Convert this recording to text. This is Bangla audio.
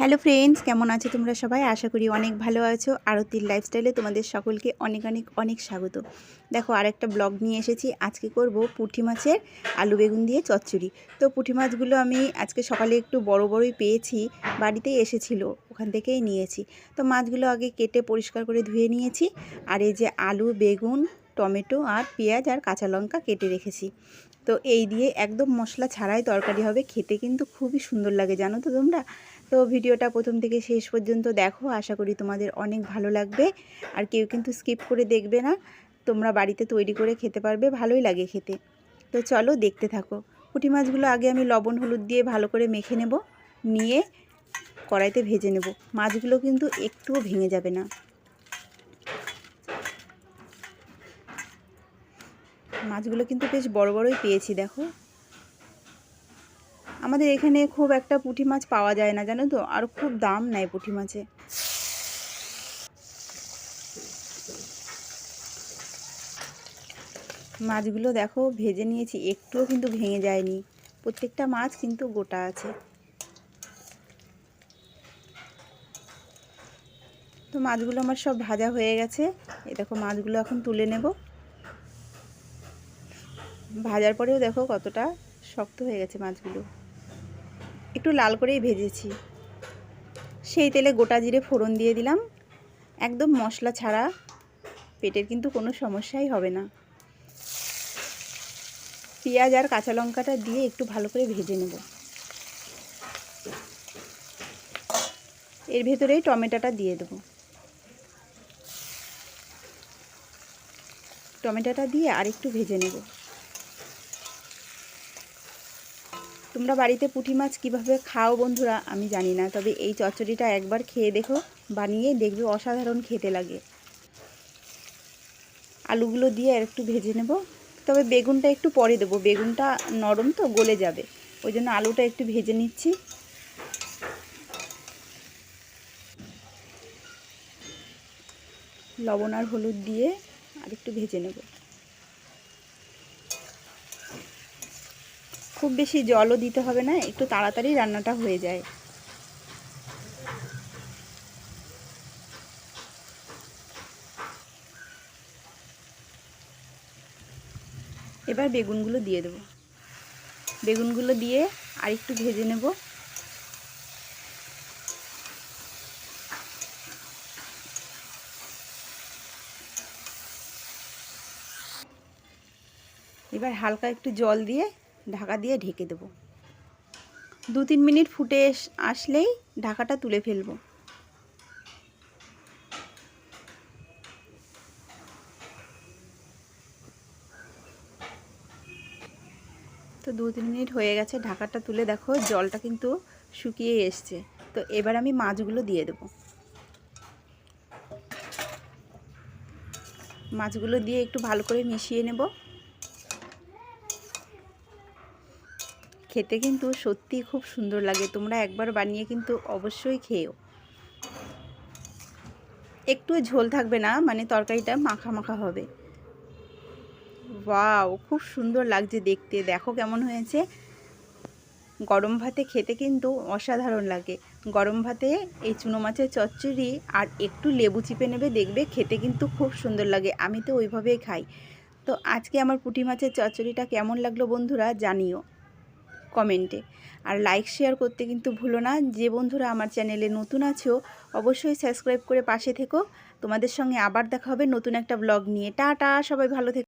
হ্যালো ফ্রেন্ডস, কেমন আছো তোমরা সবাই? আশা করি অনেক ভালো আছো। আরতির লাইফস্টাইলে তোমাদের সকলকে অনেক অনেক অনেক স্বাগত। দেখো, আরেকটা ব্লগ নিয়ে এসেছি। আজকে করব পুঁটি মাছের আলু বেগুন দিয়ে চচ্চড়ি। তো পুঁটি মাছগুলো আমি আজকে সকালে একটু বড় বড়ই পেয়েছি, বাড়িতেই এসেছিল, ওখান থেকেই নিয়েছি। তো মাছগুলো আগে কেটে পরিষ্কার করে ধুয়ে নিয়েছি। আর এই যে আলু, বেগুন, টমেটো আর পেঁয়াজ আর কাঁচা লঙ্কা কেটে রেখেছি। তো এই দিয়ে একদম মশলা ছাড়াই তরকারি হবে, খেতে কিন্তু খুবই সুন্দর লাগে, জানো তো তোমরা। তো ভিডিওটা প্রথম থেকে শেষ পর্যন্ত দেখো, আশা করি তোমাদের অনেক ভালো লাগবে। আর কেউ কিন্তু স্কিপ করে দেখবে না, তোমরা বাড়িতে তৈরি করে খেতে পারবে, ভালোই লাগে খেতে। তো চলো দেখতে থাকো। পুঁটি মাছগুলো আগে আমি লবণ হলুদ দিয়ে ভালো করে মেখে নেব, নিয়ে কড়াইতে ভেজে নেব। মাছগুলো কিন্তু একটুও ভেঙে যাবে না। মাছগুলো কিন্তু বেশ বড় বড়ই পেয়েছি, দেখো। আমাদের এখানে খুব একটা পুঁটি মাছ পাওয়া যায় না, জানো তো, আর খুব দাম নেয় পুঁটি মাছে। মাছগুলো দেখো ভেজে নিয়েছি, একটুও কিন্তু ভেঙে যায়নি, প্রত্যেকটা মাছ কিন্তু গোটা আছে। তো মাছগুলো আমার সব ভাজা হয়ে গেছে। এই দেখো, মাছগুলো এখন তুলে নেব। ভাজার পরেও দেখো কতটা শক্ত হয়ে গেছে মাছগুলো, একটু লাল করেই ভেজেছি। সেই তেলে গোটা জিরে ফোড়ন দিয়ে দিলাম, একদম মশলা ছাড়া, পেটের কিন্তু কোনো সমস্যাই হবে না। পেঁয়াজ আর কাঁচা লঙ্কাটা দিয়ে একটু ভালো করে ভেজে নেব। এর ভেতরেই টমেটোটা দিয়ে দেবো। টমেটোটা দিয়ে আর একটু ভেজে নেব। তোমরা বাড়িতে পুঁটি মাছ কীভাবে খাও বন্ধুরা আমি জানি না, তবে এই চচ্চড়িটা একবার খেয়ে দেখো, বানিয়ে দেখবে অসাধারণ খেতে লাগে। আলুগুলো দিয়ে আর একটু ভেজে নেব, তবে বেগুনটা একটু পরে দেবো, বেগুনটা নরম তো গলে যাবে, ওই জন্য আলুটা একটু ভেজে নিচ্ছি। লবণ আর হলুদ দিয়ে আর একটু ভেজে নেব। খুব বেশি জলও দিতে হবে না, একটু তাড়াতাড়ি রান্নাটা হয়ে যায়। এবার বেগুনগুলো দিয়ে দেব। বেগুনগুলো দিয়ে আর একটু ভেজে নেব। এবার হালকা একটু জল দিয়ে ঢাকা দিয়ে ঢেকে দেব। 2-3 মিনিট ফুটে আসলেই ঢাকাটা তুলে ফেলবো। তো 2-3 মিনিট হয়ে গেছে, ঢাকাটা তুলে দেখো জলটা কিন্তু শুকিয়ে এসছে। তো এবার আমি মাছগুলো দিয়ে দেব। মাছগুলো দিয়ে একটু ভালো করে মিশিয়ে নেব। খেতে কিন্তু সত্যিই খুব সুন্দর লাগে, তোমরা একবার বানিয়ে কিন্তু অবশ্যই খেও। একটু ঝোল থাকবে না, মানে তরকারিটা মাখা মাখা হবে। ওয়াও, খুব সুন্দর লাগছে দেখতে, দেখো কেমন হয়েছে। গরম ভাতে খেতে কিন্তু অসাধারণ লাগে। গরম ভাতে এই চুনো মাছের চচ্চড়ি আর একটু লেবু চিপে নেবে, দেখবে খেতে কিন্তু খুব সুন্দর লাগে। আমি তো ওইভাবেই খাই। তো আজকে আমার পুঁটি মাছের চচ্চড়িটা কেমন লাগলো বন্ধুরা জানিও কমেন্টে। আর লাইক শেয়ার করতে কিন্তু ভুলো না। যে বন্ধুরা আমার চ্যানেলে নতুন আছো অবশ্যই সাবস্ক্রাইব করে পাশে থেকো। তোমাদের সঙ্গে আবার দেখা হবে নতুন একটা ব্লগ নিয়ে। টাটা, সবাই ভালো থেকো।